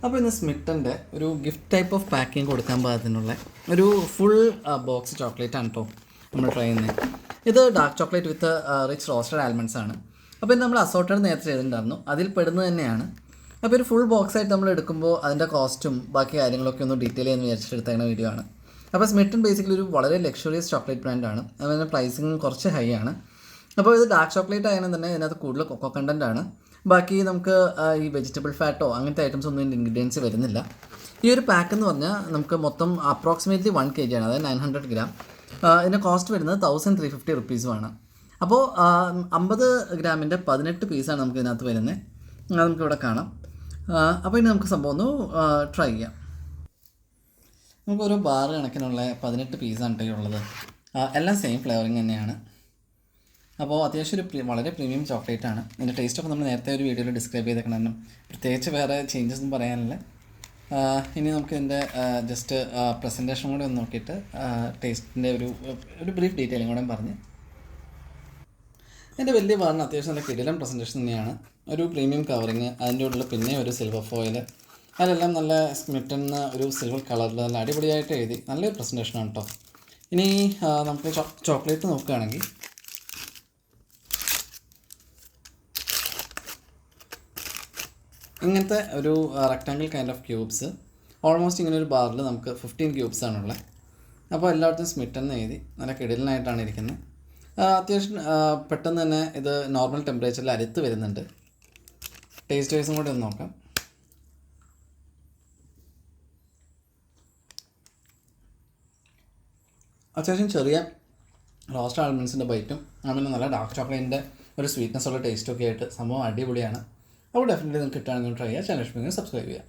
അപ്പോൾ ഇന്ന് സ്മിറ്റൻ്റെ ഒരു ഗിഫ്റ്റ് ടൈപ്പ് ഓഫ് പാക്കിംഗ് കൊടുക്കാൻ പാകത്തിനുള്ള ഒരു ഫുൾ ബോക്സ് ചോക്ലേറ്റ് ആണ് കേട്ടോ നമ്മൾ ട്രൈ ചെയ്യുന്നത്. ഇത് ഡാർക്ക് ചോക്ലേറ്റ് വിത്ത് റിച്ച് റോസ്റ്റഡ് ആൽമണ്ട്സ് ആണ്. അപ്പോൾ ഇത് നമ്മൾ അസോർട്ടഡ് നേരത്തെ ചെയ്തിട്ടുണ്ടായിരുന്നു, അതിൽ പെടുന്നത് തന്നെയാണ്. അപ്പോൾ ഒരു ഫുൾ ബോക്സ് ആയിട്ട് നമ്മൾ എടുക്കുമ്പോൾ അതിൻ്റെ കോസ്റ്റും ബാക്കി കാര്യങ്ങളൊക്കെ ഒന്ന് ഡീറ്റെയിൽ ചെയ്യാൻ വിചാരിച്ചിട്ട് എടുത്തേക്കുന്ന വീഡിയോ ആണ്. അപ്പോൾ സ്മിറ്റൻ ബേസിക്കലി ഒരു വളരെ ലക്ഷറിയസ് ചോക്ലേറ്റ് ബ്രാൻഡാണ്. അതുപോലെ പ്രൈസിങ് കുറച്ച് ഹൈ ആണ്. അപ്പോൾ ഇത് ഡാർക്ക് ചോക്ലേറ്റ് ആയതിനും തന്നെ ഇതിനകത്ത് കൂടുതൽ കൊക്കോ കണ്ടൻ്റ് ആണ്. ബാക്കി നമുക്ക് ഈ വെജിറ്റബിൾ ഫാറ്റോ അങ്ങനത്തെ ഐറ്റംസ് ഒന്നും ഇതിൻ്റെ ഇൻഗ്രീഡിയൻസ് വരുന്നില്ല. ഈ ഒരു പാക്ക് എന്ന് പറഞ്ഞാൽ നമുക്ക് മൊത്തം അപ്രോക്സിമേറ്റ്ലി 1 kg ആണ്, അതായത് 900 gram. ഇതിൻ്റെ കോസ്റ്റ് വരുന്നത് 1350 rupees. അപ്പോൾ 50 ഗ്രാമിൻ്റെ 18 പീസാണ് നമുക്ക് ഇതിനകത്ത് വരുന്നത്. നമുക്കിവിടെ കാണാം. അപ്പോൾ ഇനി നമുക്ക് സംഭവം ഒന്ന് ട്രൈ ചെയ്യാം. നമുക്കൊരു ബാർ കണക്കിനുള്ള 18 പീസാണ് ഉള്ളത്. എല്ലാം സെയിം ഫ്ലേവറിങ് തന്നെയാണ്. അപ്പോൾ അത്യാവശ്യം ഒരു വളരെ പ്രീമിയം ചോക്ലേറ്റ് ആണ്. ഇതിൻ്റെ ടേസ്റ്റൊക്കെ നമ്മൾ നേരത്തെ ഒരു വീഡിയോയിൽ ഡിസ്ക്രൈബ് ചെയ്തേക്കണം. പ്രത്യേകിച്ച് വേറെ ചേഞ്ചസ് ഒന്നും പറയാനില്ല. ഇനി നമുക്ക് ഇതിൻ്റെ ജസ്റ്റ് പ്രസൻറ്റേഷൻ കൂടെ ഒന്ന് നോക്കിയിട്ട് ടേസ്റ്റിൻ്റെ ഒരു ബ്രീഫ് ഡീറ്റെയിലും കൂടെ പറഞ്ഞ്. എൻ്റെ വലിയ ബാറിന് അത്യാവശ്യം നല്ല കിടിലൻ പ്രസൻറ്റേഷൻ തന്നെയാണ്. ഒരു പ്രീമിയം കവറിങ്, അതിൻ്റെ ഉള്ളിൽ പിന്നെ ഒരു സിൽവർ ഫോയിൽ, അതിലെല്ലാം നല്ല സ്മിറ്റന്ന് ഒരു സിൽവർ കളറിൽ നല്ല അടിപൊളിയായിട്ട് എഴുതി നല്ലൊരു പ്രസൻറ്റേഷനാണ് കേട്ടോ. ഇനി നമുക്ക് ചോക്ലേറ്റ് നോക്കുകയാണെങ്കിൽ ഇങ്ങനത്തെ ഒരു rectangle kind of cubes, almost ഇങ്ങനെ ഒരു ബാറിൽ നമുക്ക് 15 ക്യൂബ്സ് ആണുള്ളത്. അപ്പോൾ എല്ലായിടത്തും സ്മിറ്റെന്ന് എഴുതി നല്ല കിടിലനായിട്ടാണ് ഇരിക്കുന്നത്. അത്യാവശ്യം പെട്ടെന്ന് തന്നെ ഇത് നോർമൽ ടെമ്പറേച്ചറിൽ അരുത്ത് വരുന്നുണ്ട്. ടേസ്റ്റ് വൈസും കൂടി ഒന്ന് നോക്കാം. അത്യാവശ്യം ചെറിയ റോസ്റ്റ് ആൽമണ്ട്സിൻ്റെ ബൈറ്റും അങ്ങനെ നല്ല ഡാർക്ക് ചോക്ലേറ്റിൻ്റെ ഒരു സ്വീറ്റ്നെസ് ഉള്ള ടേസ്റ്റൊക്കെ ആയിട്ട് സംഭവം അടിപൊളിയാണ്. അപ്പോൾ ഡെഫിനറ്റ്ലി നിങ്ങൾക്ക് കിട്ടുകയാണെങ്കിൽ ട്രൈ ചെയ്യുക. ചാനൽ ഇഷ്ടമെങ്കിൽ സബ്സ്ക്രൈബ് ചെയ്യുക.